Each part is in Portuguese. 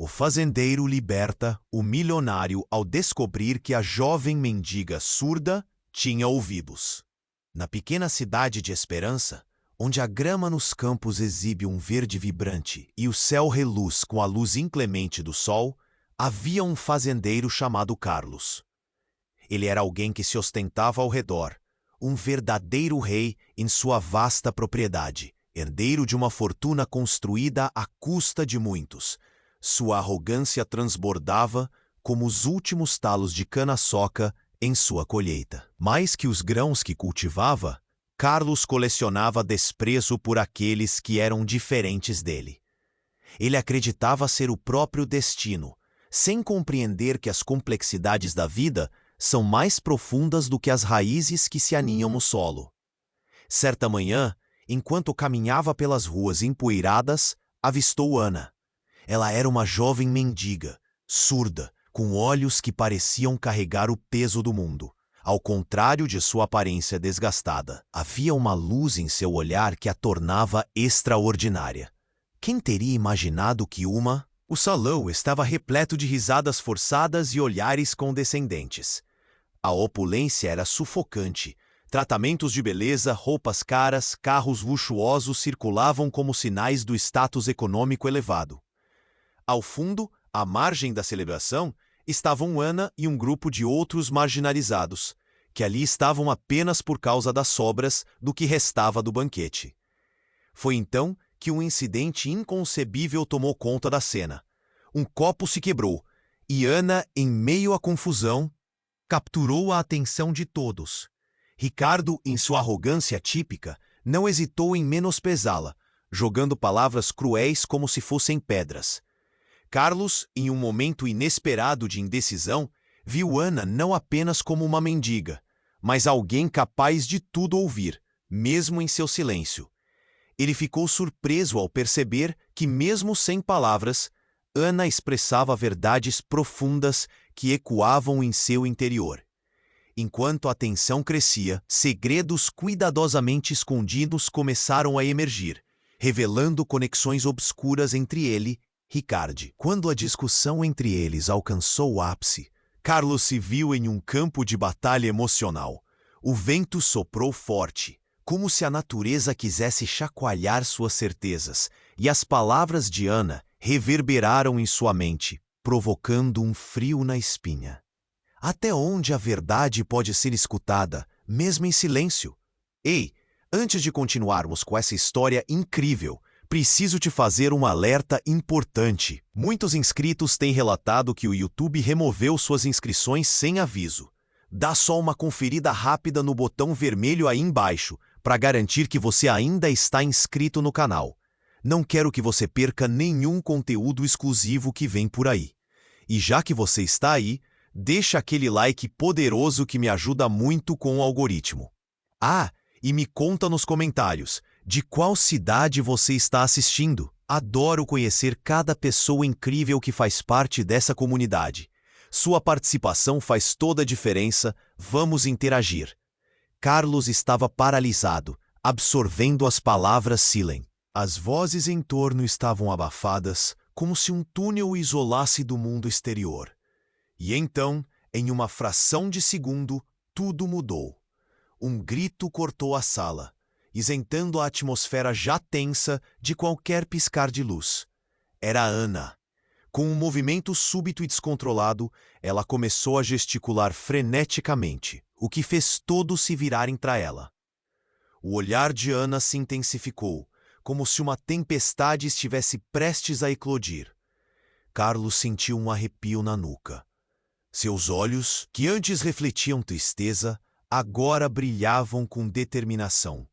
O fazendeiro liberta o milionário ao descobrir que a jovem mendiga surda tinha ouvidos. Na pequena cidade de Esperança, onde a grama nos campos exibe um verde vibrante e o céu reluz com a luz inclemente do sol, havia um fazendeiro chamado Carlos. Ele era alguém que se ostentava ao redor, um verdadeiro rei em sua vasta propriedade, herdeiro de uma fortuna construída à custa de muitos. Sua arrogância transbordava como os últimos talos de cana-soca em sua colheita. Mais que os grãos que cultivava, Carlos colecionava desprezo por aqueles que eram diferentes dele. Ele acreditava ser o próprio destino, sem compreender que as complexidades da vida são mais profundas do que as raízes que se aninham no solo. Certa manhã, enquanto caminhava pelas ruas empoeiradas, avistou Ana. Ela era uma jovem mendiga, surda, com olhos que pareciam carregar o peso do mundo. Ao contrário de sua aparência desgastada, havia uma luz em seu olhar que a tornava extraordinária. Quem teria imaginado que O salão estava repleto de risadas forçadas e olhares condescendentes. A opulência era sufocante. Tratamentos de beleza, roupas caras, carros luxuosos circulavam como sinais do status econômico elevado. Ao fundo, à margem da celebração, estavam Ana e um grupo de outros marginalizados, que ali estavam apenas por causa das sobras do que restava do banquete. Foi então que um incidente inconcebível tomou conta da cena. Um copo se quebrou, e Ana, em meio à confusão, capturou a atenção de todos. Ricardo, em sua arrogância típica, não hesitou em menosprezá-la, jogando palavras cruéis como se fossem pedras. Carlos, em um momento inesperado de indecisão, viu Ana não apenas como uma mendiga, mas alguém capaz de tudo ouvir, mesmo em seu silêncio. Ele ficou surpreso ao perceber que, mesmo sem palavras, Ana expressava verdades profundas que ecoavam em seu interior. Enquanto a tensão crescia, segredos cuidadosamente escondidos começaram a emergir, revelando conexões obscuras entre ele e Ricardo. Quando a discussão entre eles alcançou o ápice, Carlos se viu em um campo de batalha emocional. O vento soprou forte, como se a natureza quisesse chacoalhar suas certezas, e as palavras de Ana reverberaram em sua mente, provocando um frio na espinha. Até onde a verdade pode ser escutada, mesmo em silêncio? Ei, antes de continuarmos com essa história incrível, preciso te fazer um alerta importante. Muitos inscritos têm relatado que o YouTube removeu suas inscrições sem aviso. Dá só uma conferida rápida no botão vermelho aí embaixo, para garantir que você ainda está inscrito no canal. Não quero que você perca nenhum conteúdo exclusivo que vem por aí. E já que você está aí, deixa aquele like poderoso que me ajuda muito com o algoritmo. Ah, e me conta nos comentários, de qual cidade você está assistindo? Adoro conhecer cada pessoa incrível que faz parte dessa comunidade. Sua participação faz toda a diferença, vamos interagir. Carlos estava paralisado, absorvendo as palavras Silen. As vozes em torno estavam abafadas, como se um túnel o isolasse do mundo exterior. E então, em uma fração de segundo, tudo mudou. Um grito cortou a sala, isentando a atmosfera já tensa de qualquer piscar de luz. Era Ana. Com um movimento súbito e descontrolado, ela começou a gesticular freneticamente, o que fez todos se virarem para ela. O olhar de Ana se intensificou, como se uma tempestade estivesse prestes a eclodir. Carlos sentiu um arrepio na nuca. Seus olhos, que antes refletiam tristeza, agora brilhavam com determinação.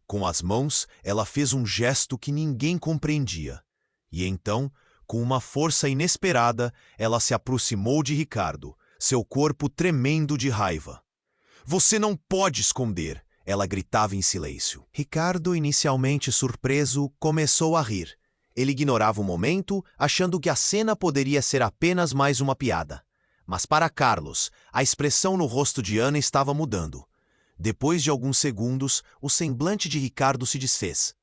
Com as mãos, ela fez um gesto que ninguém compreendia. E então, com uma força inesperada, ela se aproximou de Ricardo, seu corpo tremendo de raiva. "Você não pode esconder!" Ela gritava em silêncio. Ricardo, inicialmente surpreso, começou a rir. Ele ignorava o momento, achando que a cena poderia ser apenas mais uma piada. Mas para Carlos, a expressão no rosto de Ana estava mudando. Depois de alguns segundos, o semblante de Ricardo se desfez.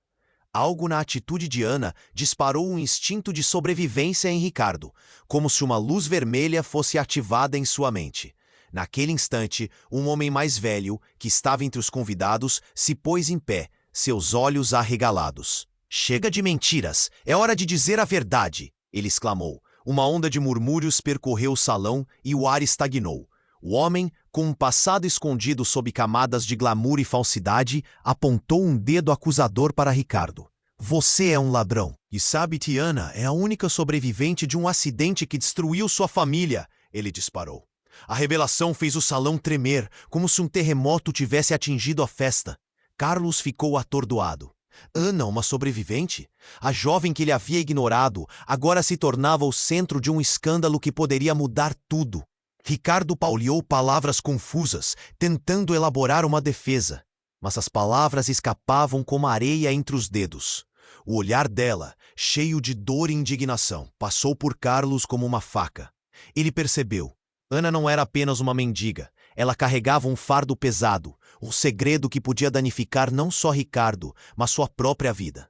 Algo na atitude de Ana disparou um instinto de sobrevivência em Ricardo, como se uma luz vermelha fosse ativada em sua mente. Naquele instante, um homem mais velho, que estava entre os convidados, se pôs em pé, seus olhos arregalados. "Chega de mentiras! É hora de dizer a verdade!" ele exclamou. Uma onda de murmúrios percorreu o salão e o ar estagnou. O homem, com um passado escondido sob camadas de glamour e falsidade, apontou um dedo acusador para Ricardo. "Você é um ladrão. E sabe, Tiana é a única sobrevivente de um acidente que destruiu sua família", ele disparou. A revelação fez o salão tremer, como se um terremoto tivesse atingido a festa. Carlos ficou atordoado. Ana, uma sobrevivente? A jovem que ele havia ignorado, agora se tornava o centro de um escândalo que poderia mudar tudo. Ricardo pauleou palavras confusas, tentando elaborar uma defesa. Mas as palavras escapavam como areia entre os dedos. O olhar dela, cheio de dor e indignação, passou por Carlos como uma faca. Ele percebeu. Ana não era apenas uma mendiga. Ela carregava um fardo pesado, um segredo que podia danificar não só Ricardo, mas sua própria vida.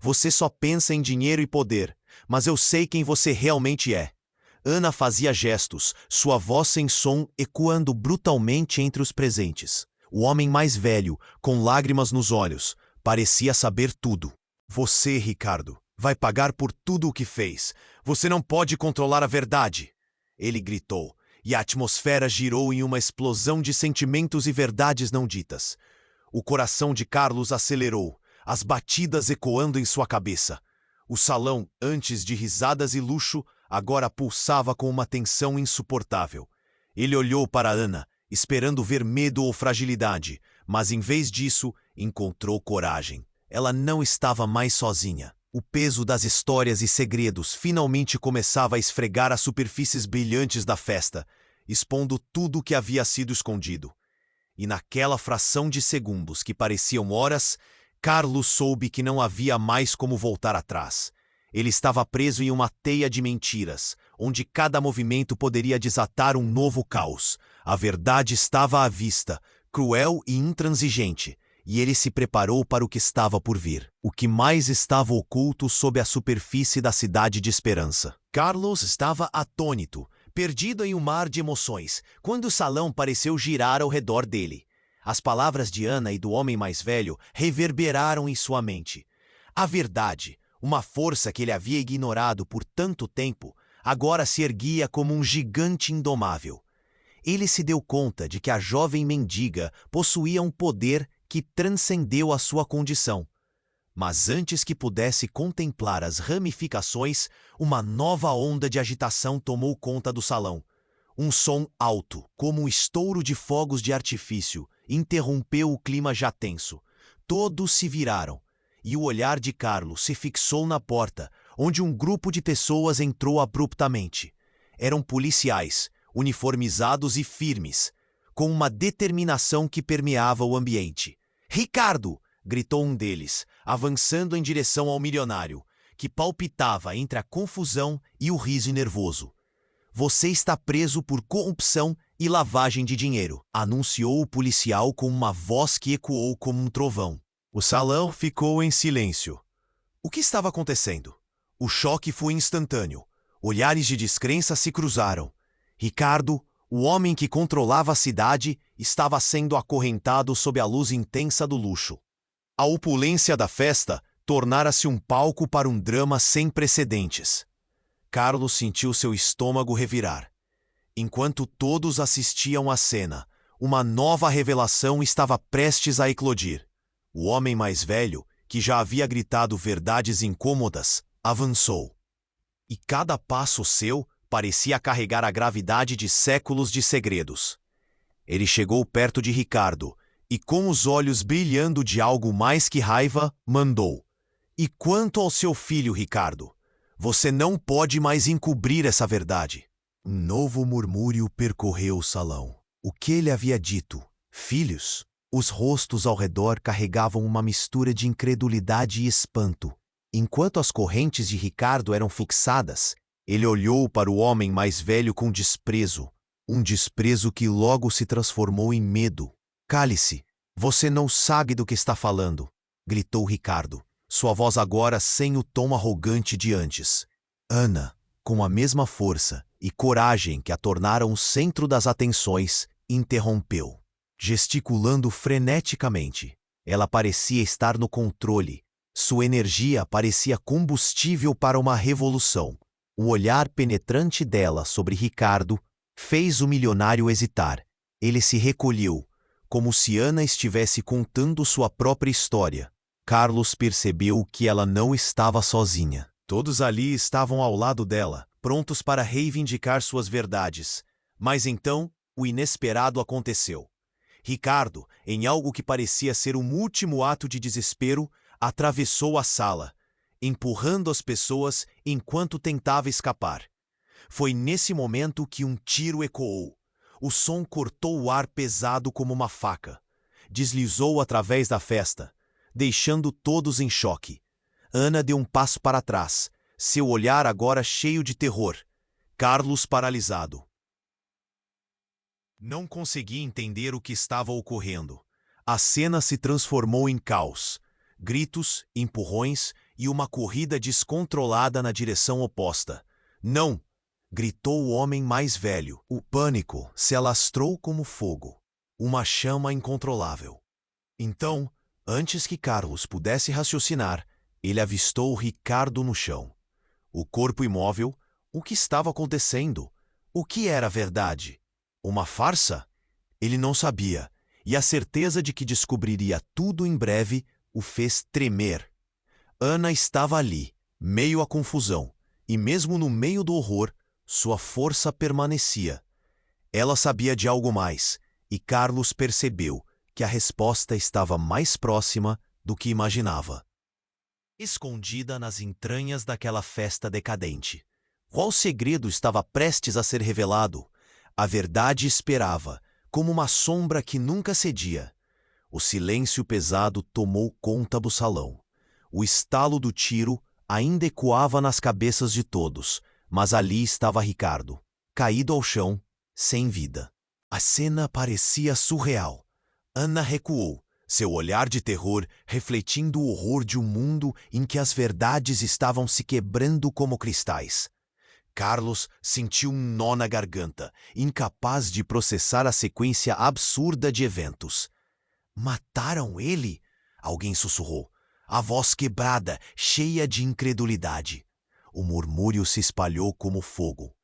"Você só pensa em dinheiro e poder, mas eu sei quem você realmente é." Ana fazia gestos, sua voz sem som ecoando brutalmente entre os presentes. O homem mais velho, com lágrimas nos olhos, parecia saber tudo. "Você, Ricardo, vai pagar por tudo o que fez. Você não pode controlar a verdade!" ele gritou, e a atmosfera girou em uma explosão de sentimentos e verdades não ditas. O coração de Carlos acelerou, as batidas ecoando em sua cabeça. O salão, antes de risadas e luxo, agora pulsava com uma tensão insuportável. Ele olhou para Ana, esperando ver medo ou fragilidade, mas em vez disso, encontrou coragem. Ela não estava mais sozinha. O peso das histórias e segredos finalmente começava a esfregar as superfícies brilhantes da festa, expondo tudo o que havia sido escondido. E naquela fração de segundos que pareciam horas, Carlos soube que não havia mais como voltar atrás. Ele estava preso em uma teia de mentiras, onde cada movimento poderia desatar um novo caos. A verdade estava à vista, cruel e intransigente, e ele se preparou para o que estava por vir. O que mais estava oculto sob a superfície da cidade de Esperança. Carlos estava atônito, perdido em um mar de emoções, quando o salão pareceu girar ao redor dele. As palavras de Ana e do homem mais velho reverberaram em sua mente. A verdade, uma força que ele havia ignorado por tanto tempo, agora se erguia como um gigante indomável. Ele se deu conta de que a jovem mendiga possuía um poder que transcendeu a sua condição. Mas antes que pudesse contemplar as ramificações, uma nova onda de agitação tomou conta do salão. Um som alto, como um estouro de fogos de artifício, interrompeu o clima já tenso. Todos se viraram, e o olhar de Carlos se fixou na porta, onde um grupo de pessoas entrou abruptamente. Eram policiais, uniformizados e firmes, com uma determinação que permeava o ambiente. "Ricardo!" gritou um deles, avançando em direção ao milionário, que palpitava entre a confusão e o riso nervoso. "Você está preso por corrupção e lavagem de dinheiro", anunciou o policial com uma voz que ecoou como um trovão. O salão ficou em silêncio. O que estava acontecendo? O choque foi instantâneo. Olhares de descrença se cruzaram. Ricardo, o homem que controlava a cidade, estava sendo acorrentado sob a luz intensa do luxo. A opulência da festa tornara-se um palco para um drama sem precedentes. Carlos sentiu seu estômago revirar. Enquanto todos assistiam à cena, uma nova revelação estava prestes a eclodir. O homem mais velho, que já havia gritado verdades incômodas, avançou. E cada passo seu parecia carregar a gravidade de séculos de segredos. Ele chegou perto de Ricardo e, com os olhos brilhando de algo mais que raiva, mandou: "E quanto ao seu filho, Ricardo? Você não pode mais encobrir essa verdade." Um novo murmúrio percorreu o salão. O que ele havia dito? Filhos? Os rostos ao redor carregavam uma mistura de incredulidade e espanto. Enquanto as correntes de Ricardo eram fixadas, ele olhou para o homem mais velho com desprezo. Um desprezo que logo se transformou em medo. "Cale-se! Você não sabe do que está falando!" gritou Ricardo. sua voz agora sem o tom arrogante de antes. Ana, com a mesma força e coragem que a tornaram o centro das atenções, interrompeu. Gesticulando freneticamente, ela parecia estar no controle. Sua energia parecia combustível para uma revolução. O olhar penetrante dela sobre Ricardo fez o milionário hesitar. Ele se recolheu, como se Ana estivesse contando sua própria história. Carlos percebeu que ela não estava sozinha. Todos ali estavam ao lado dela, prontos para reivindicar suas verdades. Mas então, o inesperado aconteceu. Ricardo, em algo que parecia ser um último ato de desespero, atravessou a sala, empurrando as pessoas enquanto tentava escapar. Foi nesse momento que um tiro ecoou. O som cortou o ar pesado como uma faca. Deslizou através da festa, deixando todos em choque. Ana deu um passo para trás, seu olhar agora cheio de terror. Carlos paralisado. Não conseguia entender o que estava ocorrendo. A cena se transformou em caos. Gritos, empurrões e uma corrida descontrolada na direção oposta. Não! Gritou o homem mais velho. O pânico se alastrou como fogo. Uma chama incontrolável. Então, antes que Carlos pudesse raciocinar, ele avistou Ricardo no chão. O corpo imóvel, o que estava acontecendo? O que era verdade? Uma farsa? Ele não sabia, e a certeza de que descobriria tudo em breve o fez tremer. Ana estava ali, meio à confusão, e mesmo no meio do horror, sua força permanecia. Ela sabia de algo mais, e Carlos percebeu que a resposta estava mais próxima do que imaginava. Escondida nas entranhas daquela festa decadente. Qual segredo estava prestes a ser revelado? A verdade esperava, como uma sombra que nunca cedia. O silêncio pesado tomou conta do salão. O estalo do tiro ainda ecoava nas cabeças de todos, mas ali estava Ricardo, caído ao chão, sem vida. A cena parecia surreal. Ana recuou, seu olhar de terror refletindo o horror de um mundo em que as verdades estavam se quebrando como cristais. Carlos sentiu um nó na garganta, incapaz de processar a sequência absurda de eventos. Mataram ele? Alguém sussurrou, a voz quebrada, cheia de incredulidade. O murmúrio se espalhou como fogo.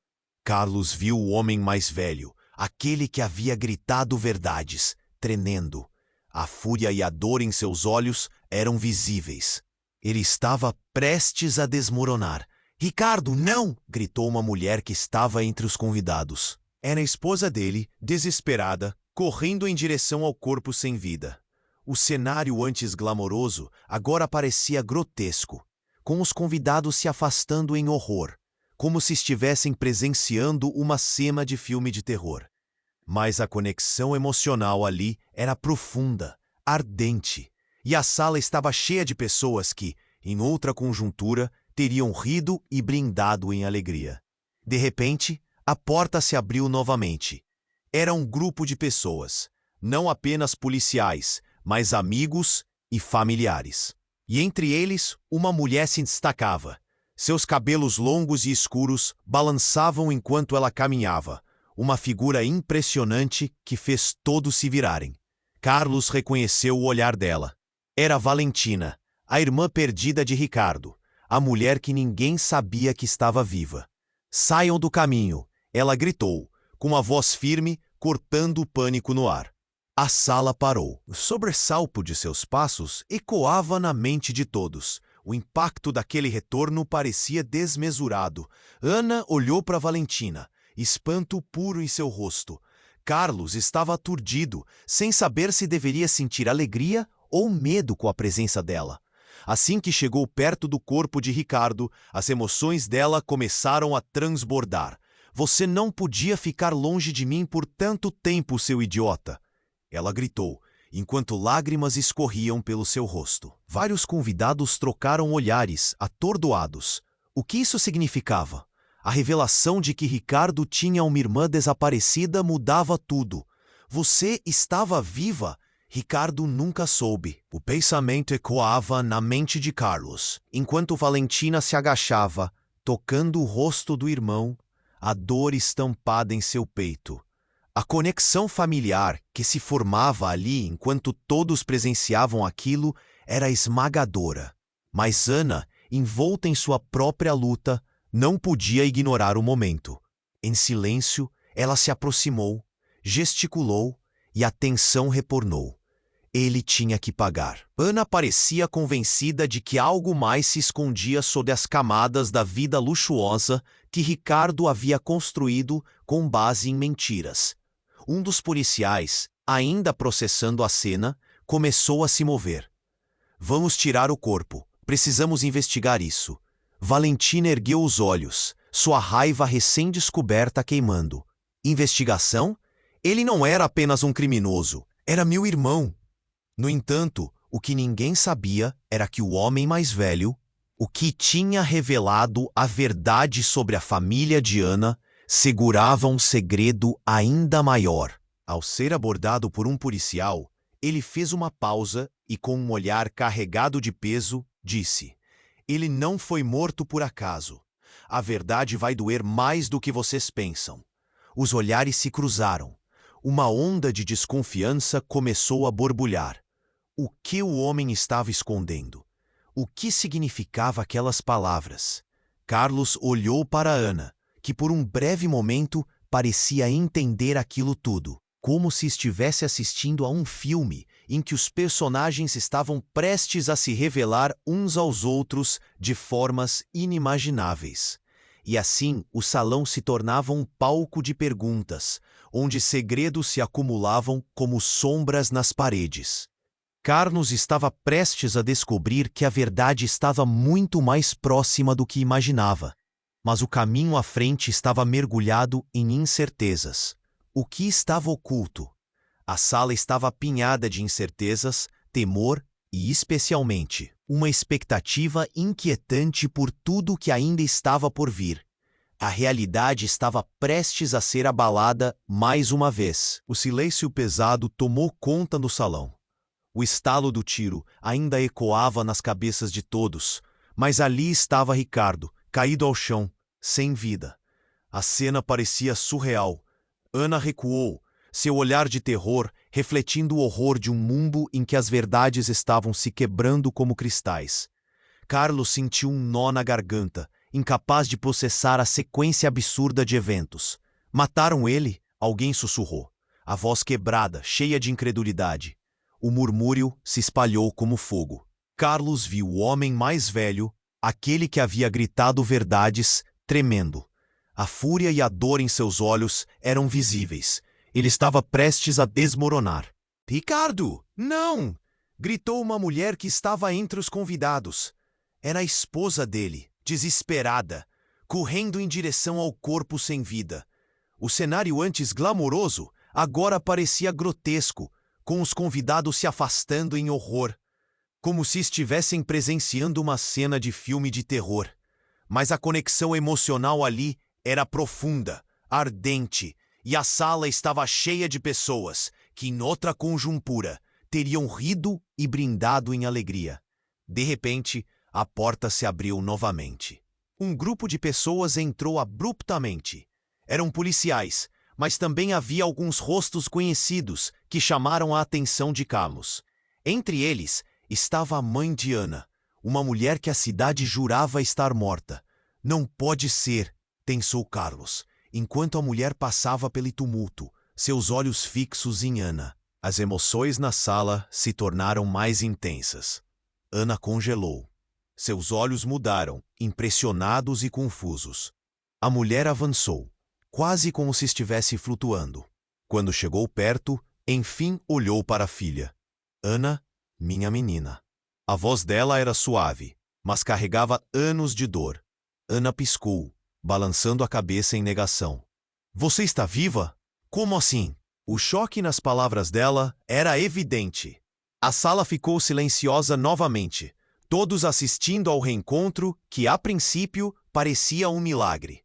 Carlos viu o homem mais velho, aquele que havia gritado verdades, tremendo. A fúria e a dor em seus olhos eram visíveis. Ele estava prestes a desmoronar. «Ricardo, não!» gritou uma mulher que estava entre os convidados. Era a esposa dele, desesperada, correndo em direção ao corpo sem vida. O cenário antes glamouroso agora parecia grotesco, com os convidados se afastando em horror, como se estivessem presenciando uma cena de filme de terror. Mas a conexão emocional ali era profunda, ardente, e a sala estava cheia de pessoas que, em outra conjuntura, teriam rido e brindado em alegria. De repente, a porta se abriu novamente. Era um grupo de pessoas, não apenas policiais, mas amigos e familiares. E entre eles, uma mulher se destacava. Seus cabelos longos e escuros balançavam enquanto ela caminhava, uma figura impressionante que fez todos se virarem. Carlos reconheceu o olhar dela. Era Valentina, a irmã perdida de Ricardo, a mulher que ninguém sabia que estava viva. «Saiam do caminho!» ela gritou, com a voz firme, cortando o pânico no ar. A sala parou. O sobressalto de seus passos ecoava na mente de todos. O impacto daquele retorno parecia desmesurado. Ana olhou para Valentina, espanto puro em seu rosto. Carlos estava aturdido, sem saber se deveria sentir alegria ou medo com a presença dela. Assim que chegou perto do corpo de Ricardo, as emoções dela começaram a transbordar. «Você não podia ficar longe de mim por tanto tempo, seu idiota!» ela gritou, enquanto lágrimas escorriam pelo seu rosto. Vários convidados trocaram olhares, atordoados. O que isso significava? A revelação de que Ricardo tinha uma irmã desaparecida mudava tudo. «Você estava viva?» Ricardo nunca soube. O pensamento ecoava na mente de Carlos, enquanto Valentina se agachava, tocando o rosto do irmão, a dor estampada em seu peito. A conexão familiar que se formava ali enquanto todos presenciavam aquilo era esmagadora. Mas Ana, envolta em sua própria luta, não podia ignorar o momento. Em silêncio, ela se aproximou, gesticulou e a tensão retornou. Ele tinha que pagar. Ana parecia convencida de que algo mais se escondia sob as camadas da vida luxuosa que Ricardo havia construído com base em mentiras. Um dos policiais, ainda processando a cena, começou a se mover. Vamos tirar o corpo. Precisamos investigar isso. Valentina ergueu os olhos, sua raiva recém-descoberta queimando. Investigação? Ele não era apenas um criminoso, era meu irmão. No entanto, o que ninguém sabia era que o homem mais velho, o que tinha revelado a verdade sobre a família de Ana, segurava um segredo ainda maior. Ao ser abordado por um policial, ele fez uma pausa e, com um olhar carregado de peso, disse: ele não foi morto por acaso. A verdade vai doer mais do que vocês pensam. Os olhares se cruzaram. Uma onda de desconfiança começou a borbulhar. O que o homem estava escondendo? O que significava aquelas palavras? Carlos olhou para Ana, que por um breve momento parecia entender aquilo tudo, como se estivesse assistindo a um filme em que os personagens estavam prestes a se revelar uns aos outros de formas inimagináveis. E assim o salão se tornava um palco de perguntas, onde segredos se acumulavam como sombras nas paredes. Carlos estava prestes a descobrir que a verdade estava muito mais próxima do que imaginava. Mas o caminho à frente estava mergulhado em incertezas. O que estava oculto? A sala estava apinhada de incertezas, temor e, especialmente, uma expectativa inquietante por tudo que ainda estava por vir. A realidade estava prestes a ser abalada mais uma vez. O silêncio pesado tomou conta do salão. O estalo do tiro ainda ecoava nas cabeças de todos, mas ali estava Ricardo, caído ao chão, sem vida. A cena parecia surreal. Ana recuou, seu olhar de terror refletindo o horror de um mundo em que as verdades estavam se quebrando como cristais. Carlos sentiu um nó na garganta, incapaz de processar a sequência absurda de eventos. Mataram ele? Alguém sussurrou, a voz quebrada, cheia de incredulidade. O murmúrio se espalhou como fogo. Carlos viu o homem mais velho, aquele que havia gritado verdades, tremendo. A fúria e a dor em seus olhos eram visíveis. Ele estava prestes a desmoronar. "Ricardo, não!" gritou uma mulher que estava entre os convidados. Era a esposa dele, desesperada, correndo em direção ao corpo sem vida. O cenário antes glamouroso agora parecia grotesco, com os convidados se afastando em horror, como se estivessem presenciando uma cena de filme de terror. Mas a conexão emocional ali era profunda, ardente, e a sala estava cheia de pessoas que, em outra conjuntura, teriam rido e brindado em alegria. De repente, a porta se abriu novamente. Um grupo de pessoas entrou abruptamente. Eram policiais, mas também havia alguns rostos conhecidos que chamaram a atenção de Carlos. Entre eles estava a mãe de Ana, uma mulher que a cidade jurava estar morta. Não pode ser, pensou Carlos, enquanto a mulher passava pelo tumulto, seus olhos fixos em Ana. As emoções na sala se tornaram mais intensas. Ana congelou. Seus olhos mudaram, impressionados e confusos. A mulher avançou, quase como se estivesse flutuando. Quando chegou perto, enfim olhou para a filha. "Ana, minha menina." A voz dela era suave, mas carregava anos de dor. Ana piscou, balançando a cabeça em negação. "Você está viva? Como assim?" O choque nas palavras dela era evidente. A sala ficou silenciosa novamente, todos assistindo ao reencontro que, a princípio, parecia um milagre.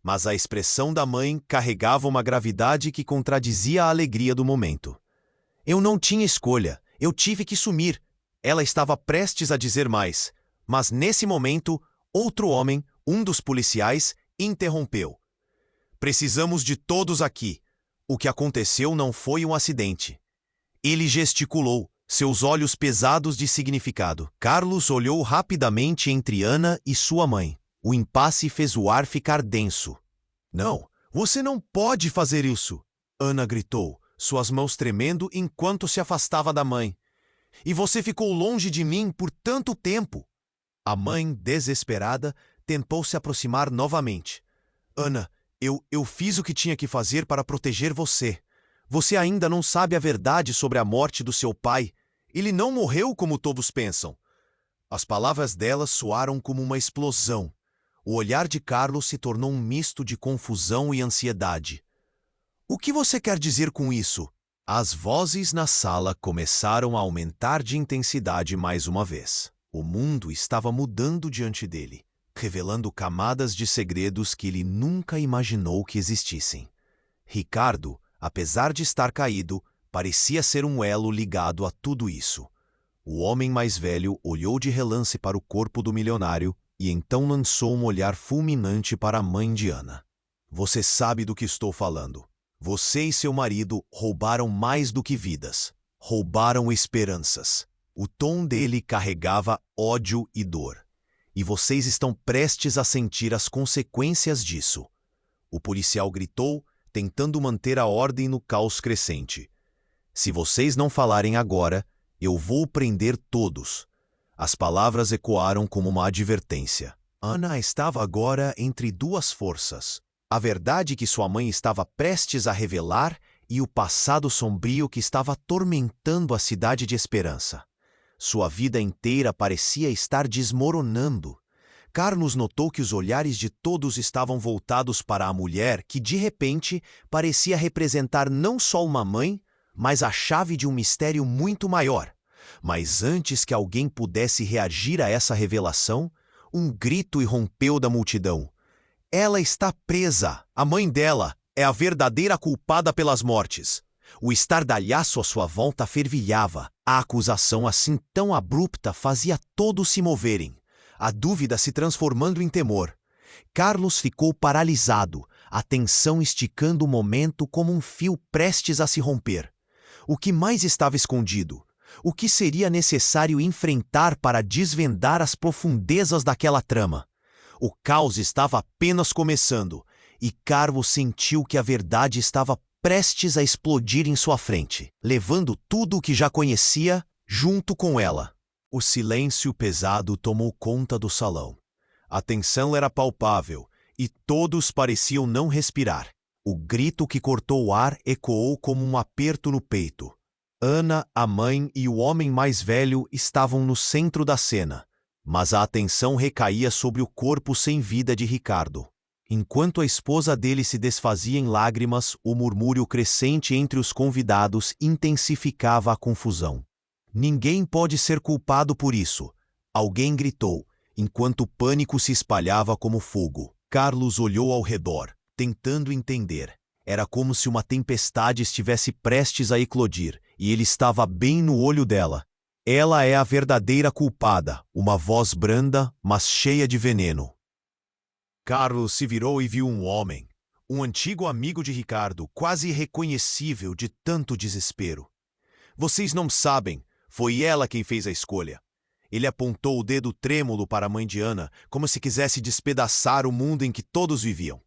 Mas a expressão da mãe carregava uma gravidade que contradizia a alegria do momento. Eu não tinha escolha. Eu tive que sumir. Ela estava prestes a dizer mais, mas nesse momento, outro homem, um dos policiais, interrompeu. Precisamos de todos aqui. O que aconteceu não foi um acidente. Ele gesticulou, seus olhos pesados de significado. Carlos olhou rapidamente entre Ana e sua mãe. O impasse fez o ar ficar denso. Não, você não pode fazer isso! Ana gritou, suas mãos tremendo enquanto se afastava da mãe. E você ficou longe de mim por tanto tempo! A mãe, desesperada, tentou se aproximar novamente. Ana, eu fiz o que tinha que fazer para proteger você. Você ainda não sabe a verdade sobre a morte do seu pai. Ele não morreu como todos pensam. As palavras dela soaram como uma explosão. O olhar de Carlos se tornou um misto de confusão e ansiedade. O que você quer dizer com isso? As vozes na sala começaram a aumentar de intensidade mais uma vez. O mundo estava mudando diante dele, revelando camadas de segredos que ele nunca imaginou que existissem. Ricardo, apesar de estar caído, parecia ser um elo ligado a tudo isso. O homem mais velho olhou de relance para o corpo do milionário e então lançou um olhar fulminante para a mãe de Ana. Você sabe do que estou falando. Você e seu marido roubaram mais do que vidas. Roubaram esperanças. O tom dele carregava ódio e dor. E vocês estão prestes a sentir as consequências disso. O policial gritou, tentando manter a ordem no caos crescente. Se vocês não falarem agora, eu vou prender todos. As palavras ecoaram como uma advertência. Ana estava agora entre duas forças. A verdade que sua mãe estava prestes a revelar e o passado sombrio que estava atormentando a cidade de Esperança. Sua vida inteira parecia estar desmoronando. Carlos notou que os olhares de todos estavam voltados para a mulher que, de repente, parecia representar não só uma mãe, mas a chave de um mistério muito maior. Mas antes que alguém pudesse reagir a essa revelação, um grito irrompeu da multidão. Ela está presa! A mãe dela é a verdadeira culpada pelas mortes. O estardalhaço à sua volta fervilhava. A acusação assim tão abrupta fazia todos se moverem. A dúvida se transformando em temor. Carlos ficou paralisado, a tensão esticando o momento como um fio prestes a se romper. O que mais estava escondido? O que seria necessário enfrentar para desvendar as profundezas daquela trama? O caos estava apenas começando, e Carlos sentiu que a verdade estava prestes a explodir em sua frente, levando tudo o que já conhecia junto com ela. O silêncio pesado tomou conta do salão. A tensão era palpável, e todos pareciam não respirar. O grito que cortou o ar ecoou como um aperto no peito. Ana, a mãe e o homem mais velho estavam no centro da cena, mas a atenção recaía sobre o corpo sem vida de Ricardo. Enquanto a esposa dele se desfazia em lágrimas, o murmúrio crescente entre os convidados intensificava a confusão. Ninguém pode ser culpado por isso, alguém gritou, enquanto o pânico se espalhava como fogo. Carlos olhou ao redor, tentando entender. Era como se uma tempestade estivesse prestes a eclodir, e ele estava bem no olho dela. Ela é a verdadeira culpada, uma voz branda, mas cheia de veneno. Carlos se virou e viu um homem, um antigo amigo de Ricardo, quase irreconhecível de tanto desespero. Vocês não sabem, foi ela quem fez a escolha. Ele apontou o dedo trêmulo para a mãe de Ana, como se quisesse despedaçar o mundo em que todos viviam.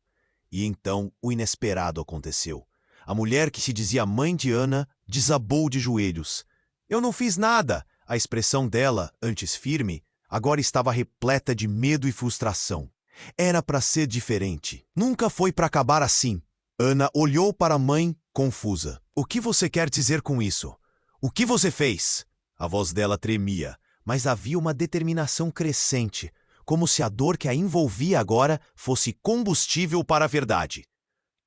E então o inesperado aconteceu. A mulher que se dizia mãe de Ana desabou de joelhos. Eu não fiz nada! A expressão dela, antes firme, agora estava repleta de medo e frustração. Era para ser diferente. Nunca foi para acabar assim. Ana olhou para a mãe, confusa. O que você quer dizer com isso? O que você fez? A voz dela tremia, mas havia uma determinação crescente, como se a dor que a envolvia agora fosse combustível para a verdade.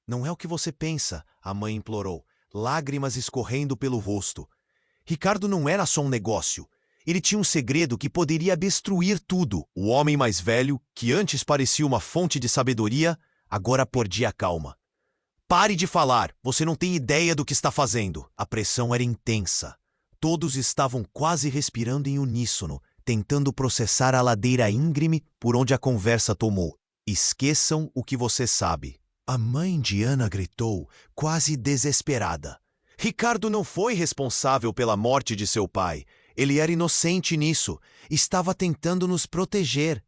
Não é o que você pensa, a mãe implorou, lágrimas escorrendo pelo rosto. Ricardo não era só um negócio. Ele tinha um segredo que poderia destruir tudo. O homem mais velho, que antes parecia uma fonte de sabedoria, agora perdia a calma. Pare de falar, você não tem ideia do que está fazendo. A pressão era intensa. Todos estavam quase respirando em uníssono, tentando processar a ladeira íngreme por onde a conversa tomou. Esqueçam o que você sabe. A mãe de Ana gritou, quase desesperada. Ricardo não foi responsável pela morte de seu pai. Ele era inocente nisso. Estava tentando nos proteger.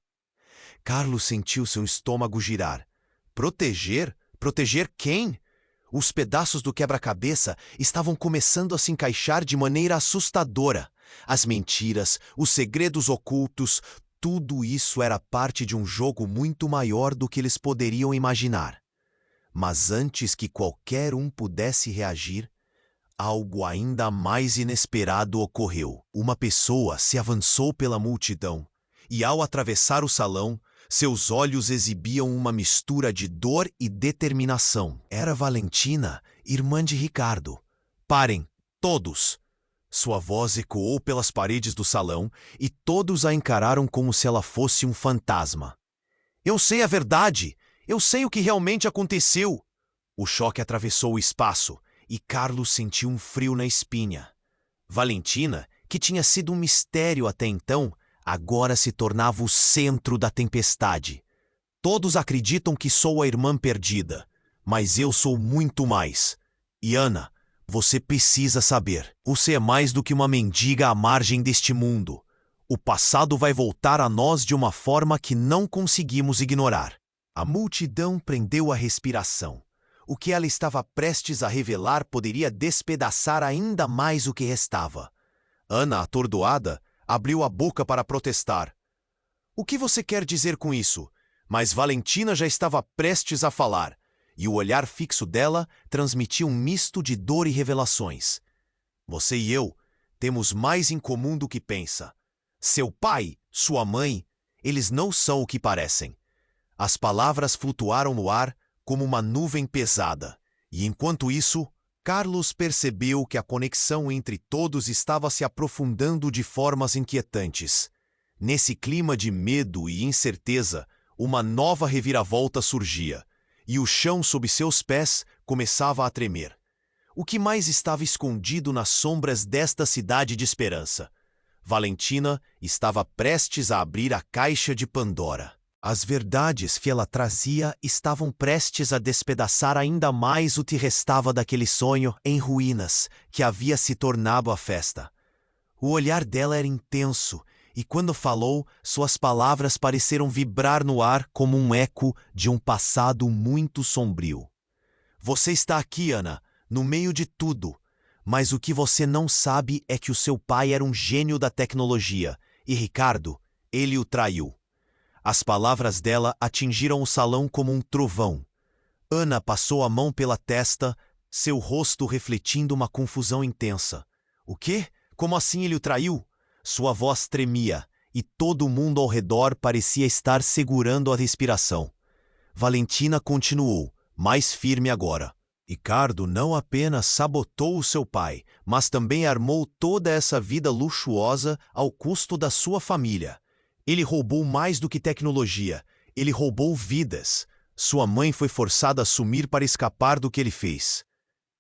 Carlos sentiu seu estômago girar. Proteger? Proteger quem? Os pedaços do quebra-cabeça estavam começando a se encaixar de maneira assustadora. As mentiras, os segredos ocultos, tudo isso era parte de um jogo muito maior do que eles poderiam imaginar. Mas antes que qualquer um pudesse reagir, algo ainda mais inesperado ocorreu. Uma pessoa se avançou pela multidão e, ao atravessar o salão, seus olhos exibiam uma mistura de dor e determinação. Era Valentina, irmã de Ricardo. Parem, todos! Sua voz ecoou pelas paredes do salão e todos a encararam como se ela fosse um fantasma. Eu sei a verdade! Eu sei o que realmente aconteceu! O choque atravessou o espaço e Carlos sentiu um frio na espinha. Valentina, que tinha sido um mistério até então, agora se tornava o centro da tempestade. Todos acreditam que sou a irmã perdida, mas eu sou muito mais. E Ana, você precisa saber, você é mais do que uma mendiga à margem deste mundo. O passado vai voltar a nós de uma forma que não conseguimos ignorar. A multidão prendeu a respiração. O que ela estava prestes a revelar poderia despedaçar ainda mais o que restava. Ana, atordoada, abriu a boca para protestar. O que você quer dizer com isso? Mas Valentina já estava prestes a falar, e o olhar fixo dela transmitia um misto de dor e revelações. Você e eu temos mais em comum do que pensa. Seu pai, sua mãe, eles não são o que parecem. As palavras flutuaram no ar como uma nuvem pesada, e enquanto isso, Carlos percebeu que a conexão entre todos estava se aprofundando de formas inquietantes. Nesse clima de medo e incerteza, uma nova reviravolta surgia, e o chão sob seus pés começava a tremer. O que mais estava escondido nas sombras desta cidade de esperança? Valentina estava prestes a abrir a caixa de Pandora. As verdades que ela trazia estavam prestes a despedaçar ainda mais o que restava daquele sonho em ruínas que havia se tornado a festa. O olhar dela era intenso, e quando falou, suas palavras pareceram vibrar no ar como um eco de um passado muito sombrio. Você está aqui, Ana, no meio de tudo, mas o que você não sabe é que o seu pai era um gênio da tecnologia, e Ricardo, ele o traiu. As palavras dela atingiram o salão como um trovão. Ana passou a mão pela testa, seu rosto refletindo uma confusão intensa. O quê? Como assim ele o traiu? Sua voz tremia, e todo mundo ao redor parecia estar segurando a respiração. Valentina continuou, mais firme agora. Ricardo não apenas sabotou o seu pai, mas também armou toda essa vida luxuosa ao custo da sua família. Ele roubou mais do que tecnologia, ele roubou vidas. Sua mãe foi forçada a sumir para escapar do que ele fez.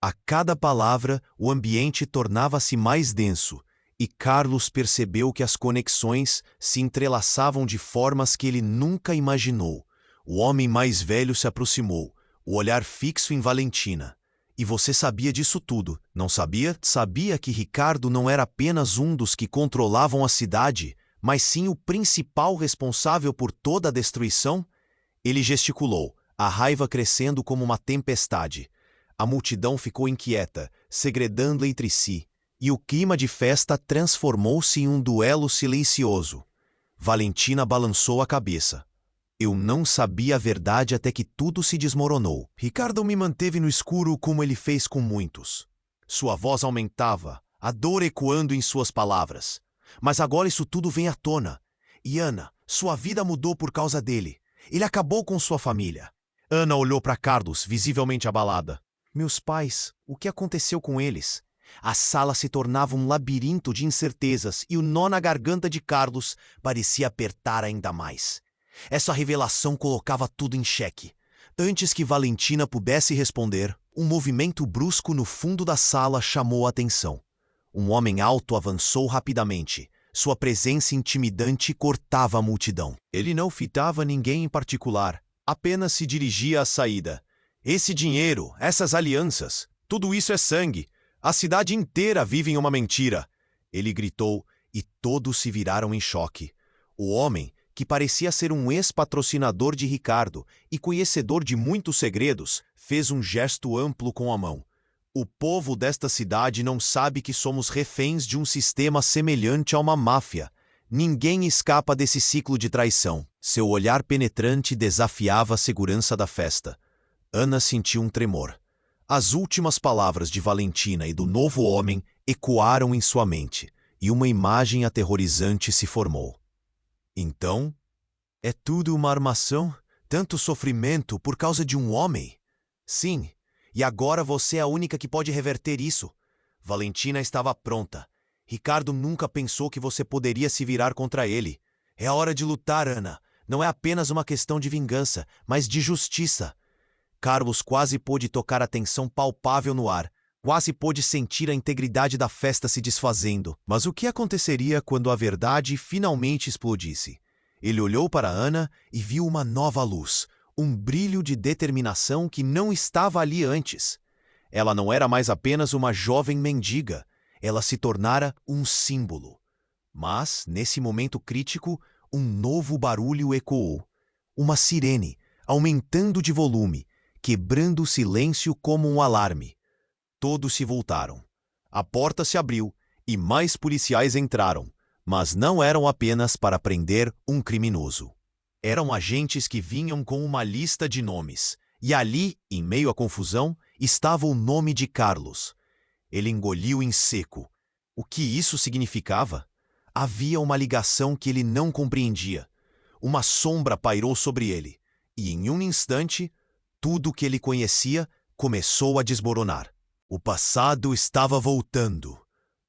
A cada palavra, o ambiente tornava-se mais denso, e Carlos percebeu que as conexões se entrelaçavam de formas que ele nunca imaginou. O homem mais velho se aproximou, o olhar fixo em Valentina. E você sabia disso tudo, não sabia? Sabia que Ricardo não era apenas um dos que controlavam a cidade, mas sim o principal responsável por toda a destruição? Ele gesticulou, a raiva crescendo como uma tempestade. A multidão ficou inquieta, segredando entre si, e o clima de festa transformou-se em um duelo silencioso. Valentina balançou a cabeça. Eu não sabia a verdade até que tudo se desmoronou. Ricardo me manteve no escuro como ele fez com muitos. Sua voz aumentava, a dor ecoando em suas palavras. Mas agora isso tudo vem à tona. E Ana, sua vida mudou por causa dele. Ele acabou com sua família. Ana olhou para Carlos, visivelmente abalada. Meus pais, o que aconteceu com eles? A sala se tornava um labirinto de incertezas e o nó na garganta de Carlos parecia apertar ainda mais. Essa revelação colocava tudo em xeque. Antes que Valentina pudesse responder, um movimento brusco no fundo da sala chamou a atenção. Um homem alto avançou rapidamente. Sua presença intimidante cortava a multidão. Ele não fitava ninguém em particular, apenas se dirigia à saída. Esse dinheiro, essas alianças, tudo isso é sangue. A cidade inteira vive em uma mentira. Ele gritou e todos se viraram em choque. O homem, que parecia ser um ex-patrocinador de Ricardo e conhecedor de muitos segredos, fez um gesto amplo com a mão. O povo desta cidade não sabe que somos reféns de um sistema semelhante a uma máfia. Ninguém escapa desse ciclo de traição. Seu olhar penetrante desafiava a segurança da festa. Ana sentiu um tremor. As últimas palavras de Valentina e do novo homem ecoaram em sua mente, e uma imagem aterrorizante se formou. Então, é tudo uma armação? Tanto sofrimento por causa de um homem? Sim, e agora você é a única que pode reverter isso. Valentina estava pronta. Ricardo nunca pensou que você poderia se virar contra ele. É a hora de lutar, Ana. Não é apenas uma questão de vingança, mas de justiça. Carlos quase pôde tocar a tensão palpável no ar. Quase pôde sentir a integridade da festa se desfazendo. Mas o que aconteceria quando a verdade finalmente explodisse? Ele olhou para Ana e viu uma nova luz, um brilho de determinação que não estava ali antes. Ela não era mais apenas uma jovem mendiga, ela se tornara um símbolo. Mas, nesse momento crítico, um novo barulho ecoou. Uma sirene, aumentando de volume, quebrando o silêncio como um alarme. Todos se voltaram. A porta se abriu e mais policiais entraram, mas não eram apenas para prender um criminoso. Eram agentes que vinham com uma lista de nomes, e ali, em meio à confusão, estava o nome de Carlos. Ele engoliu em seco. O que isso significava? Havia uma ligação que ele não compreendia. Uma sombra pairou sobre ele, e em um instante, tudo o que ele conhecia começou a desmoronar. O passado estava voltando.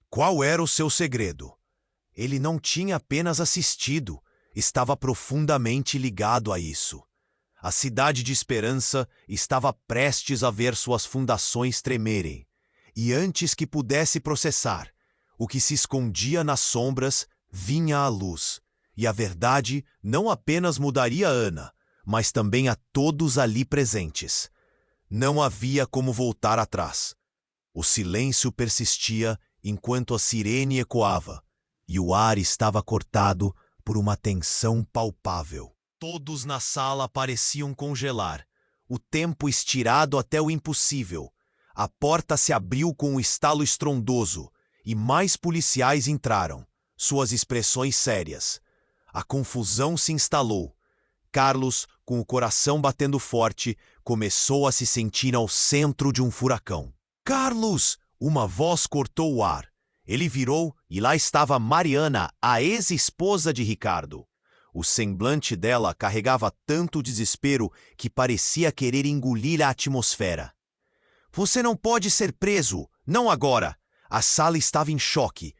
Qual era o seu segredo? Ele não tinha apenas assistido, estava profundamente ligado a isso. A cidade de Esperança estava prestes a ver suas fundações tremerem. E antes que pudesse processar, o que se escondia nas sombras vinha à luz. E a verdade não apenas mudaria Ana, mas também a todos ali presentes. Não havia como voltar atrás. O silêncio persistia enquanto a sirene ecoava, e o ar estava cortado por uma tensão palpável. Todos na sala pareciam congelar, o tempo estirado até o impossível. A porta se abriu com um estalo estrondoso, e mais policiais entraram, suas expressões sérias. A confusão se instalou. Carlos, com o coração batendo forte, começou a se sentir ao centro de um furacão. Carlos! Uma voz cortou o ar. Ele virou e lá estava Mariana, a ex-esposa de Ricardo. O semblante dela carregava tanto desespero que parecia querer engolir a atmosfera. Você não pode ser preso, não agora. A sala estava em choque.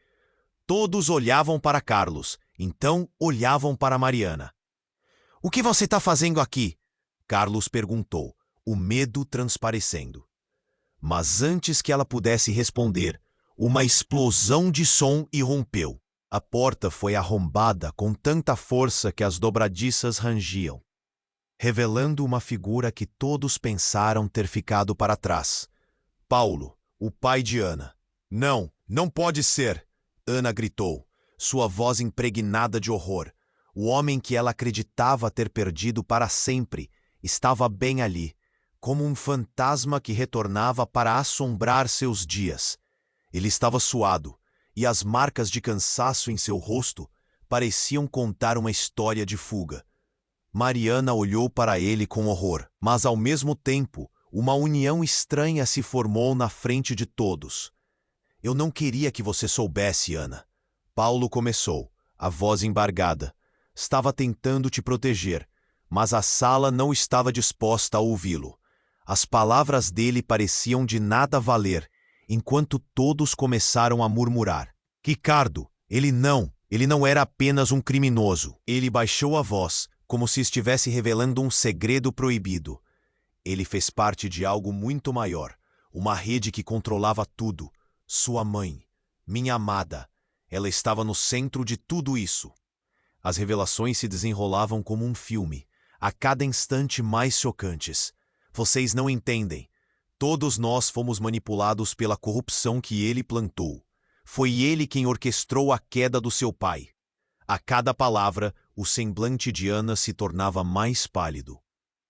Todos olhavam para Carlos, então olhavam para Mariana. O que você está fazendo aqui? Carlos perguntou, o medo transparecendo. Mas antes que ela pudesse responder, uma explosão de som irrompeu. A porta foi arrombada com tanta força que as dobradiças rangiam, revelando uma figura que todos pensaram ter ficado para trás. Paulo, o pai de Ana. Não, não pode ser! Ana gritou, sua voz impregnada de horror. O homem que ela acreditava ter perdido para sempre estava bem ali, como um fantasma que retornava para assombrar seus dias. Ele estava suado, e as marcas de cansaço em seu rosto pareciam contar uma história de fuga. Mariana olhou para ele com horror, mas ao mesmo tempo, uma união estranha se formou na frente de todos. Eu não queria que você soubesse, Ana. Paulo começou, a voz embargada. Estava tentando te proteger, mas a sala não estava disposta a ouvi-lo. As palavras dele pareciam de nada valer, enquanto todos começaram a murmurar. Ricardo, ele não era apenas um criminoso. Ele baixou a voz, como se estivesse revelando um segredo proibido. Ele fez parte de algo muito maior, uma rede que controlava tudo. Sua mãe, minha amada, ela estava no centro de tudo isso. As revelações se desenrolavam como um filme, a cada instante mais chocantes. Vocês não entendem. Todos nós fomos manipulados pela corrupção que ele plantou. Foi ele quem orquestrou a queda do seu pai. A cada palavra, o semblante de Ana se tornava mais pálido.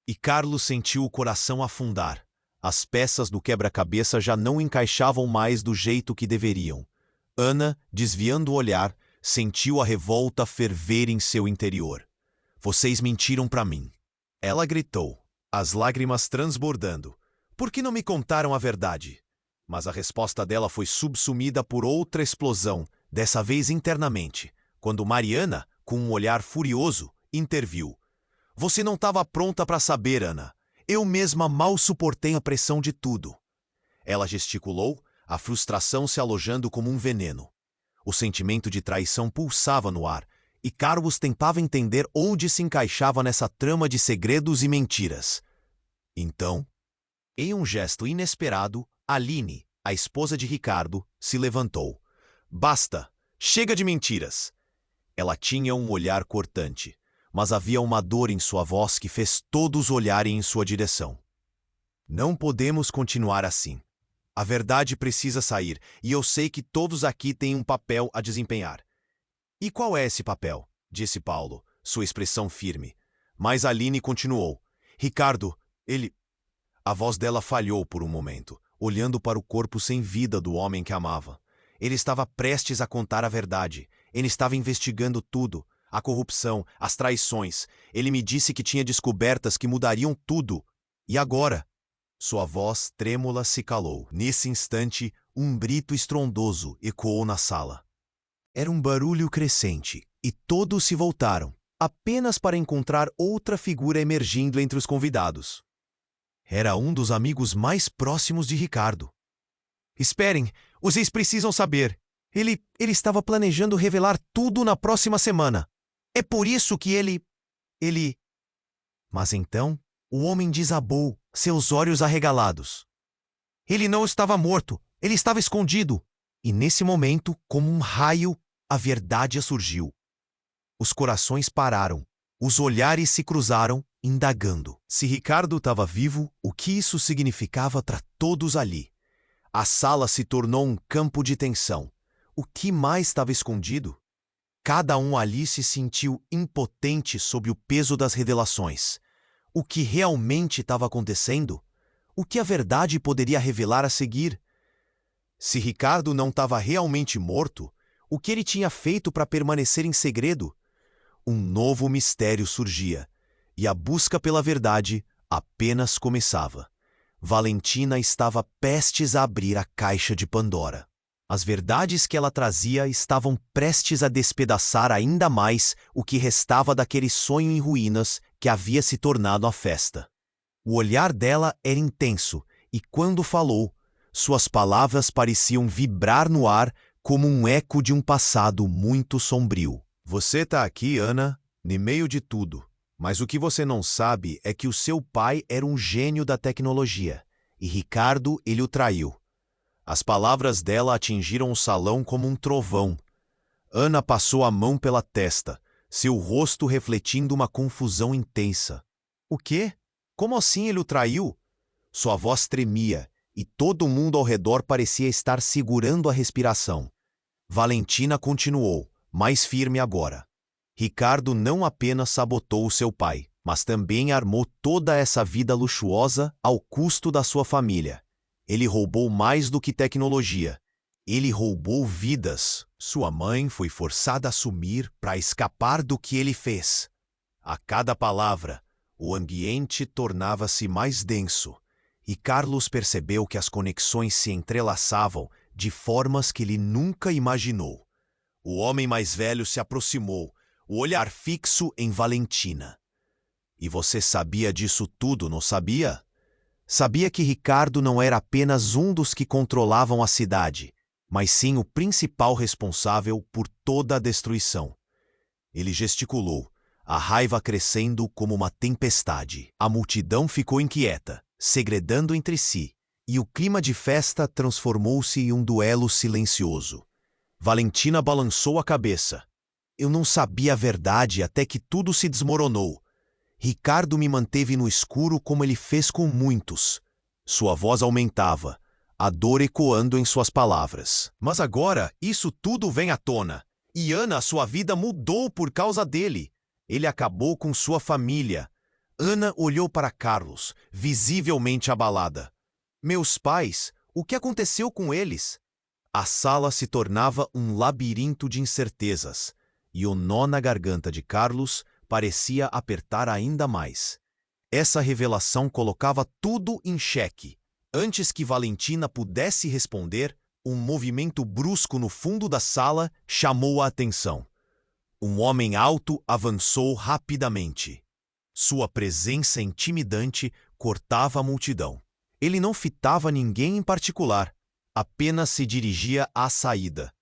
E Carlos sentiu o coração afundar. As peças do quebra-cabeça já não encaixavam mais do jeito que deveriam. Ana, desviando o olhar, sentiu a revolta ferver em seu interior. Vocês mentiram para mim. Ela gritou, as lágrimas transbordando. Por que não me contaram a verdade? Mas a resposta dela foi subsumida por outra explosão, dessa vez internamente, quando Mariana, com um olhar furioso, interviu. Você não estava pronta para saber, Ana. Eu mesma mal suportei a pressão de tudo. Ela gesticulou, a frustração se alojando como um veneno. O sentimento de traição pulsava no ar, e Carlos tentava entender onde se encaixava nessa trama de segredos e mentiras. Então, em um gesto inesperado, Aline, a esposa de Ricardo, se levantou. Basta! Chega de mentiras! Ela tinha um olhar cortante, mas havia uma dor em sua voz que fez todos olharem em sua direção. Não podemos continuar assim. A verdade precisa sair, e eu sei que todos aqui têm um papel a desempenhar. E qual é esse papel? Disse Paulo, sua expressão firme. Mas Aline continuou. Ricardo, ele... A voz dela falhou por um momento, olhando para o corpo sem vida do homem que amava. Ele estava prestes a contar a verdade. Ele estava investigando tudo. A corrupção, as traições. Ele me disse que tinha descobertas que mudariam tudo. E agora? Sua voz trêmula se calou. Nesse instante, um grito estrondoso ecoou na sala. Era um barulho crescente, e todos se voltaram, apenas para encontrar outra figura emergindo entre os convidados. Era um dos amigos mais próximos de Ricardo. Esperem, vocês precisam saber. Ele estava planejando revelar tudo na próxima semana. É por isso que ele... Mas então, o homem desabou, seus olhos arregalados. Ele não estava morto, ele estava escondido. E nesse momento, como um raio, a verdade surgiu. Os corações pararam, os olhares se cruzaram, indagando. Se Ricardo estava vivo, o que isso significava para todos ali? A sala se tornou um campo de tensão. O que mais estava escondido? Cada um ali se sentiu impotente sob o peso das revelações. O que realmente estava acontecendo? O que a verdade poderia revelar a seguir? Se Ricardo não estava realmente morto, o que ele tinha feito para permanecer em segredo? Um novo mistério surgia, e a busca pela verdade apenas começava. Valentina estava prestes a abrir a caixa de Pandora. As verdades que ela trazia estavam prestes a despedaçar ainda mais o que restava daquele sonho em ruínas que havia se tornado a festa. O olhar dela era intenso, e quando falou, suas palavras pareciam vibrar no ar como um eco de um passado muito sombrio. Você está aqui, Ana, no meio de tudo. Mas o que você não sabe é que o seu pai era um gênio da tecnologia, e Ricardo ele o traiu. As palavras dela atingiram o salão como um trovão. Ana passou a mão pela testa, seu rosto refletindo uma confusão intensa. O quê? Como assim ele o traiu? Sua voz tremia, e todo mundo ao redor parecia estar segurando a respiração. Valentina continuou, mais firme agora. Ricardo não apenas sabotou o seu pai, mas também armou toda essa vida luxuosa ao custo da sua família. Ele roubou mais do que tecnologia. Ele roubou vidas. Sua mãe foi forçada a sumir para escapar do que ele fez. A cada palavra, o ambiente tornava-se mais denso, e Carlos percebeu que as conexões se entrelaçavam de formas que ele nunca imaginou. O homem mais velho se aproximou, o olhar fixo em Valentina. E você sabia disso tudo, não sabia? Sabia que Ricardo não era apenas um dos que controlavam a cidade, mas sim o principal responsável por toda a destruição. Ele gesticulou, a raiva crescendo como uma tempestade. A multidão ficou inquieta, segredando entre si, e o clima de festa transformou-se em um duelo silencioso. Valentina balançou a cabeça. Eu não sabia a verdade até que tudo se desmoronou. Ricardo me manteve no escuro como ele fez com muitos. Sua voz aumentava, a dor ecoando em suas palavras. Mas agora isso tudo vem à tona. E Ana, sua vida mudou por causa dele. Ele acabou com sua família. Ana olhou para Carlos, visivelmente abalada. Meus pais, o que aconteceu com eles? A sala se tornava um labirinto de incertezas, e o nó na garganta de Carlos parecia apertar ainda mais. Essa revelação colocava tudo em xeque. Antes que Valentina pudesse responder, um movimento brusco no fundo da sala chamou a atenção. Um homem alto avançou rapidamente. Sua presença intimidante cortava a multidão. Ele não fitava ninguém em particular, apenas se dirigia à saída.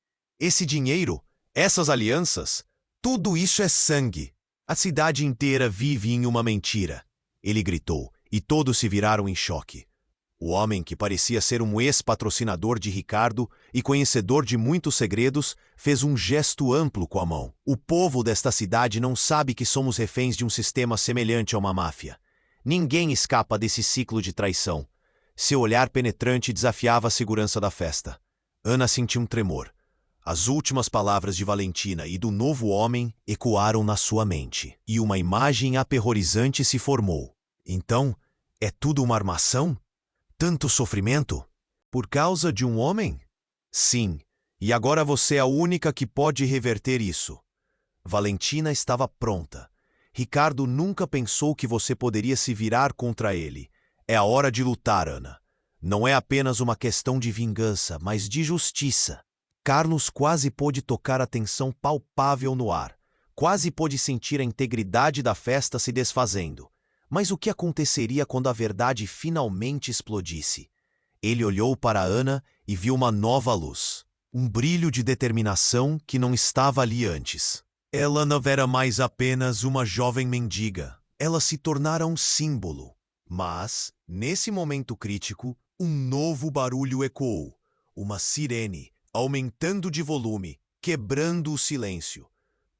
Esse dinheiro, essas alianças, tudo isso é sangue. A cidade inteira vive em uma mentira. Ele gritou, e todos se viraram em choque. O homem, que parecia ser um ex-patrocinador de Ricardo e conhecedor de muitos segredos, fez um gesto amplo com a mão. O povo desta cidade não sabe que somos reféns de um sistema semelhante a uma máfia. Ninguém escapa desse ciclo de traição. Seu olhar penetrante desafiava a segurança da festa. Ana sentiu um tremor. As últimas palavras de Valentina e do novo homem ecoaram na sua mente, e uma imagem aterrorizante se formou. Então, é tudo uma armação? Tanto sofrimento? Por causa de um homem? Sim, e agora você é a única que pode reverter isso. Valentina estava pronta. Ricardo nunca pensou que você poderia se virar contra ele. É a hora de lutar, Ana. Não é apenas uma questão de vingança, mas de justiça. Carlos quase pôde tocar a tensão palpável no ar. Quase pôde sentir a integridade da festa se desfazendo. Mas o que aconteceria quando a verdade finalmente explodisse? Ele olhou para Ana e viu uma nova luz. Um brilho de determinação que não estava ali antes. Ela não era mais apenas uma jovem mendiga. Ela se tornara um símbolo. Mas, nesse momento crítico, um novo barulho ecoou. Uma sirene, aumentando de volume, quebrando o silêncio.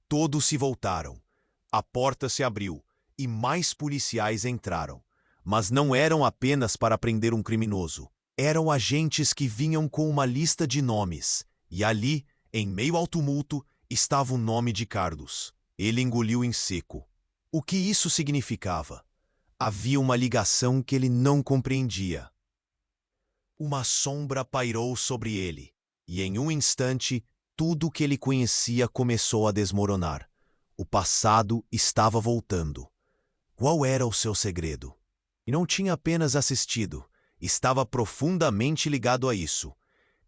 Todos se voltaram. A porta se abriu e mais policiais entraram. Mas não eram apenas para prender um criminoso. Eram agentes que vinham com uma lista de nomes. E ali, em meio ao tumulto, estava o nome de Carlos. Ele engoliu em seco. O que isso significava? Havia uma ligação que ele não compreendia. Uma sombra pairou sobre ele, e em um instante, tudo o que ele conhecia começou a desmoronar. O passado estava voltando. Qual era o seu segredo? E não tinha apenas assistido, estava profundamente ligado a isso.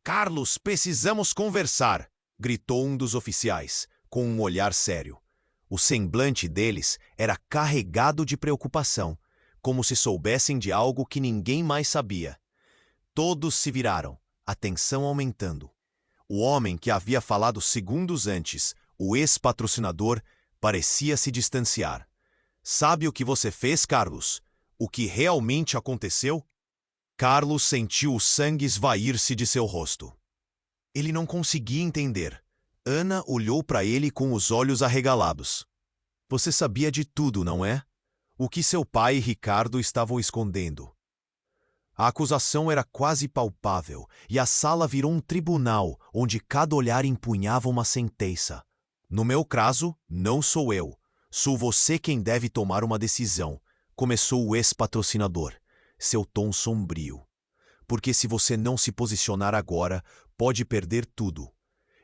Carlos, precisamos conversar! Gritou um dos oficiais, com um olhar sério. O semblante deles era carregado de preocupação, como se soubessem de algo que ninguém mais sabia. Todos se viraram, a tensão aumentando. O homem que havia falado segundos antes, o ex-patrocinador, parecia se distanciar. Sabe o que você fez, Carlos? O que realmente aconteceu? Carlos sentiu o sangue esvair-se de seu rosto. Ele não conseguia entender. Ana olhou para ele com os olhos arregalados. Você sabia de tudo, não é? O que seu pai e Ricardo estavam escondendo. A acusação era quase palpável, e a sala virou um tribunal, onde cada olhar empunhava uma sentença. No meu caso, não sou eu. Sou você quem deve tomar uma decisão, começou o ex-patrocinador, seu tom sombrio. Porque se você não se posicionar agora, pode perder tudo.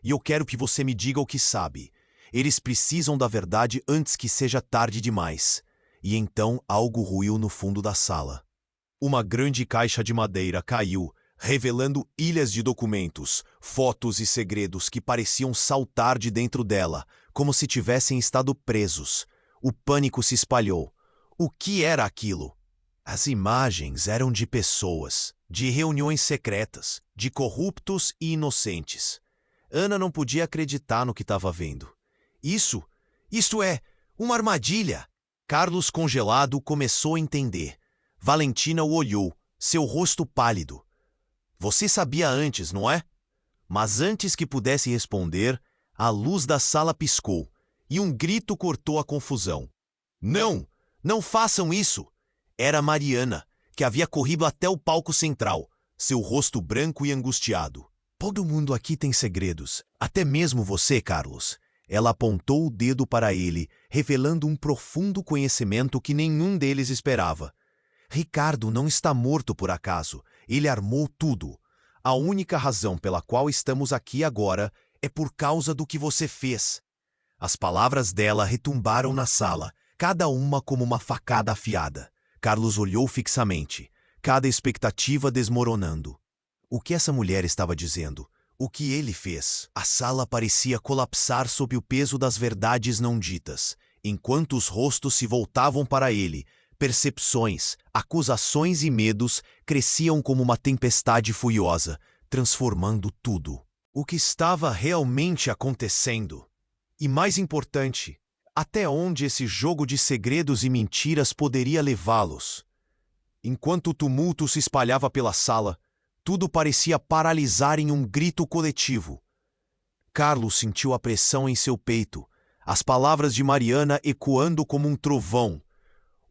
E eu quero que você me diga o que sabe. Eles precisam da verdade antes que seja tarde demais. E então algo ruiu no fundo da sala. Uma grande caixa de madeira caiu, revelando ilhas de documentos, fotos e segredos que pareciam saltar de dentro dela, como se tivessem estado presos. O pânico se espalhou. O que era aquilo? As imagens eram de pessoas, de reuniões secretas, de corruptos e inocentes. Ana não podia acreditar no que estava vendo. Isto é uma armadilha! Carlos, congelado, começou a entender. Valentina o olhou, seu rosto pálido. Você sabia antes, não é? Mas antes que pudesse responder, a luz da sala piscou e um grito cortou a confusão. Não! Não façam isso! Era Mariana, que havia corrido até o palco central, seu rosto branco e angustiado. Todo mundo aqui tem segredos, até mesmo você, Carlos. Ela apontou o dedo para ele, revelando um profundo conhecimento que nenhum deles esperava. Ricardo não está morto por acaso. Ele armou tudo. A única razão pela qual estamos aqui agora é por causa do que você fez. As palavras dela retumbaram na sala, cada uma como uma facada afiada. Carlos olhou fixamente, cada expectativa desmoronando. O que essa mulher estava dizendo? O que ele fez? A sala parecia colapsar sob o peso das verdades não ditas, enquanto os rostos se voltavam para ele. Percepções, acusações e medos cresciam como uma tempestade furiosa, transformando tudo. O que estava realmente acontecendo? E mais importante, até onde esse jogo de segredos e mentiras poderia levá-los? Enquanto o tumulto se espalhava pela sala, tudo parecia paralisar em um grito coletivo. Carlos sentiu a pressão em seu peito, as palavras de Mariana ecoando como um trovão.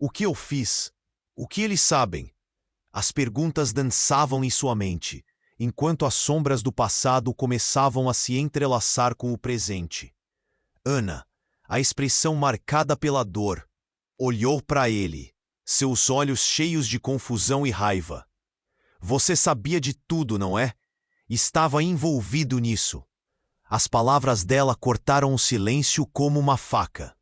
O que eu fiz? O que eles sabem? As perguntas dançavam em sua mente, enquanto as sombras do passado começavam a se entrelaçar com o presente. Ana, a expressão marcada pela dor, olhou para ele, seus olhos cheios de confusão e raiva. Você sabia de tudo, não é? Estava envolvido nisso. As palavras dela cortaram o silêncio como uma faca.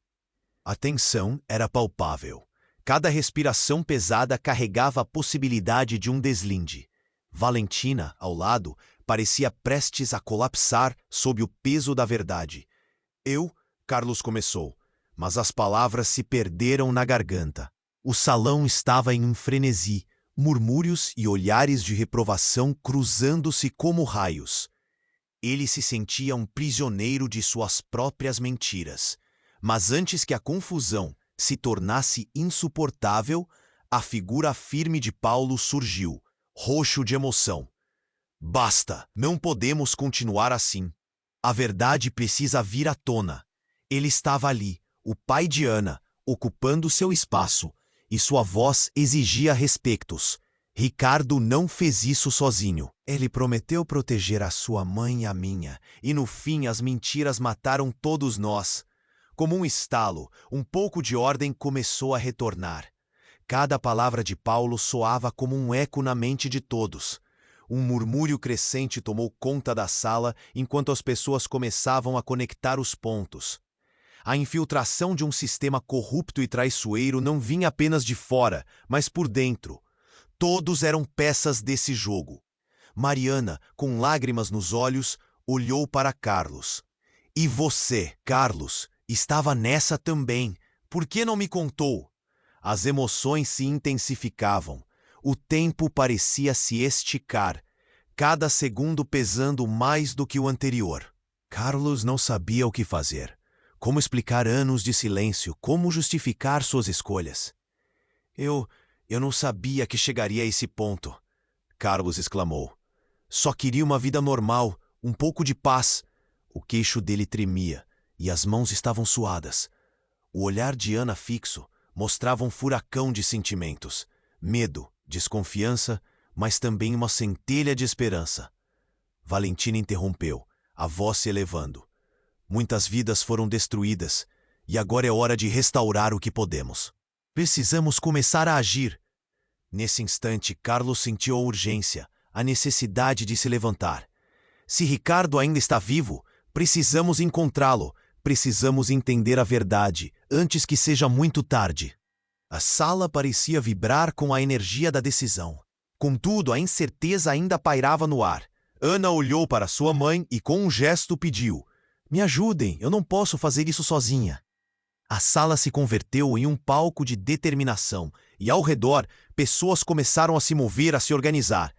A tensão era palpável. Cada respiração pesada carregava a possibilidade de um deslinde. Valentina, ao lado, parecia prestes a colapsar sob o peso da verdade. Carlos começou, mas as palavras se perderam na garganta. O salão estava em um frenesi, murmúrios e olhares de reprovação cruzando-se como raios. Ele se sentia um prisioneiro de suas próprias mentiras. Mas antes que a confusão se tornasse insuportável, a figura firme de Paulo surgiu, roxo de emoção. Basta, não podemos continuar assim. A verdade precisa vir à tona. Ele estava ali, o pai de Ana, ocupando seu espaço, e sua voz exigia respeitos. Ricardo não fez isso sozinho. Ele prometeu proteger a sua mãe e a minha, e no fim as mentiras mataram todos nós. Como um estalo, um pouco de ordem começou a retornar. Cada palavra de Paulo soava como um eco na mente de todos. Um murmúrio crescente tomou conta da sala enquanto as pessoas começavam a conectar os pontos. A infiltração de um sistema corrupto e traiçoeiro não vinha apenas de fora, mas por dentro. Todos eram peças desse jogo. Mariana, com lágrimas nos olhos, olhou para Carlos. E você, Carlos, estava nessa também. Por que não me contou? As emoções se intensificavam. O tempo parecia se esticar, cada segundo pesando mais do que o anterior. Carlos não sabia o que fazer. Como explicar anos de silêncio? Como justificar suas escolhas? Eu não sabia que chegaria a esse ponto, Carlos exclamou. Só queria uma vida normal, um pouco de paz. O queixo dele tremia e as mãos estavam suadas. O olhar de Ana fixo mostrava um furacão de sentimentos. Medo, desconfiança, mas também uma centelha de esperança. Valentina interrompeu, a voz se elevando. Muitas vidas foram destruídas, e agora é hora de restaurar o que podemos. Precisamos começar a agir. Nesse instante, Carlos sentiu a urgência, a necessidade de se levantar. Se Ricardo ainda está vivo, precisamos encontrá-lo, precisamos entender a verdade, antes que seja muito tarde. A sala parecia vibrar com a energia da decisão. Contudo, a incerteza ainda pairava no ar. Ana olhou para sua mãe e com um gesto pediu: "Me ajudem, eu não posso fazer isso sozinha." A sala se converteu em um palco de determinação, e ao redor, pessoas começaram a se mover, a se organizar.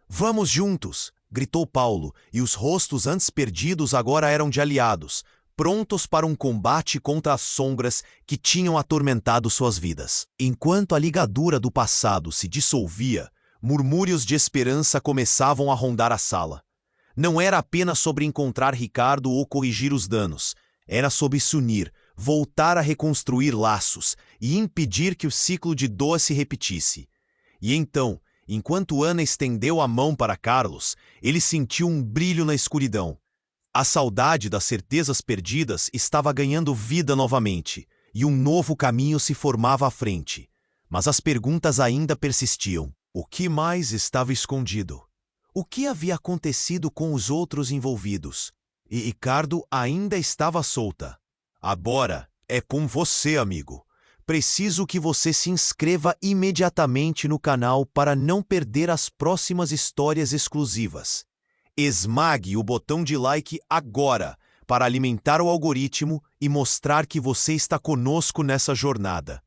"Vamos juntos!" gritou Paulo, e os rostos antes perdidos agora eram de aliados. prontos para um combate contra as sombras que tinham atormentado suas vidas. Enquanto a ligadura do passado se dissolvia, murmúrios de esperança começavam a rondar a sala. Não era apenas sobre encontrar Ricardo ou corrigir os danos. Era sobre se unir, voltar a reconstruir laços e impedir que o ciclo de dor se repetisse. E então, enquanto Ana estendeu a mão para Carlos, ele sentiu um brilho na escuridão. A saudade das certezas perdidas estava ganhando vida novamente, e um novo caminho se formava à frente. Mas as perguntas ainda persistiam. O que mais estava escondido? O que havia acontecido com os outros envolvidos? E Ricardo ainda estava solta. Agora é com você, amigo. Preciso que você se inscreva imediatamente no canal para não perder as próximas histórias exclusivas. Esmague o botão de like agora para alimentar o algoritmo e mostrar que você está conosco nessa jornada.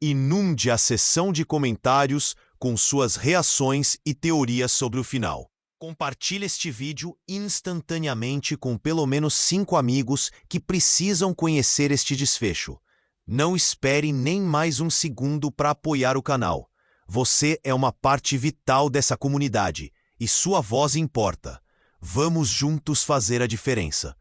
Inunde a seção de comentários com suas reações e teorias sobre o final. Compartilhe este vídeo instantaneamente com pelo menos 5 amigos que precisam conhecer este desfecho. Não espere nem mais um segundo para apoiar o canal. Você é uma parte vital dessa comunidade e sua voz importa. Vamos juntos fazer a diferença.